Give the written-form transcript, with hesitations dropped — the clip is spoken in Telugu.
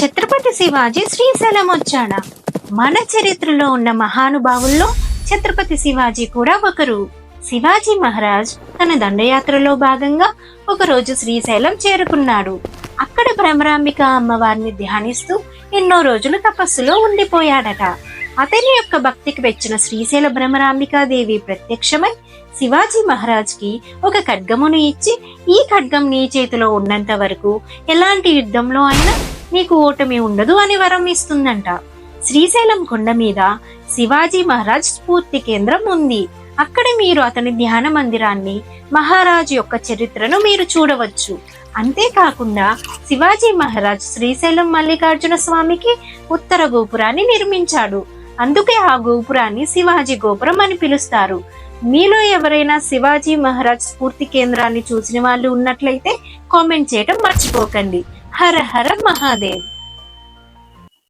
ఛత్రపతి శివాజీ శ్రీశైలం వచ్చాడా? మన చరిత్రలో ఉన్న మహానుభావుల్లో ఛత్రపతి శివాజీ కూడా ఒకరు. శివాజీ మహారాజ్ తన దండయాత్రలో భాగంగా ఒకరోజు శ్రీశైలం చేరుకున్నాడు. అక్కడ భ్రమరాంబిక అమ్మవారిని ధ్యానిస్తూ ఎన్నో రోజులు తపస్సులో ఉండిపోయాడట. అతని యొక్క భక్తికి మెచ్చిన శ్రీశైల భ్రమరాంబికాదేవి ప్రత్యక్షమై శివాజీ మహారాజ్ కి ఒక ఖడ్గమును ఇచ్చి, ఈ ఖడ్గం నీ చేతిలో ఉన్నంత వరకు ఎలాంటి యుద్ధంలో అయినా నీకు ఓటమి ఉండదు అని వరం ఇస్తుందంట. శ్రీశైలం కొండ మీద శివాజీ మహారాజ్ స్ఫూర్తి కేంద్రం ఉంది. అక్కడ మీరు అతని ధ్యాన మందిరాన్ని, మహారాజు యొక్క చరిత్రను మీరు చూడవచ్చు. అంతేకాకుండా శివాజీ మహారాజ్ శ్రీశైలం మల్లికార్జున స్వామికి ఉత్తర గోపురాన్ని నిర్మించాడు. అందుకే ఆ గోపురాన్ని శివాజీ గోపురం అని పిలుస్తారు. మీలో ఎవరైనా శివాజీ మహారాజ్ స్ఫూర్తి కేంద్రాన్ని చూసిన వాళ్ళు ఉన్నట్లయితే కామెంట్ చేయడం మర్చిపోకండి. హర హర మహాదేవ్.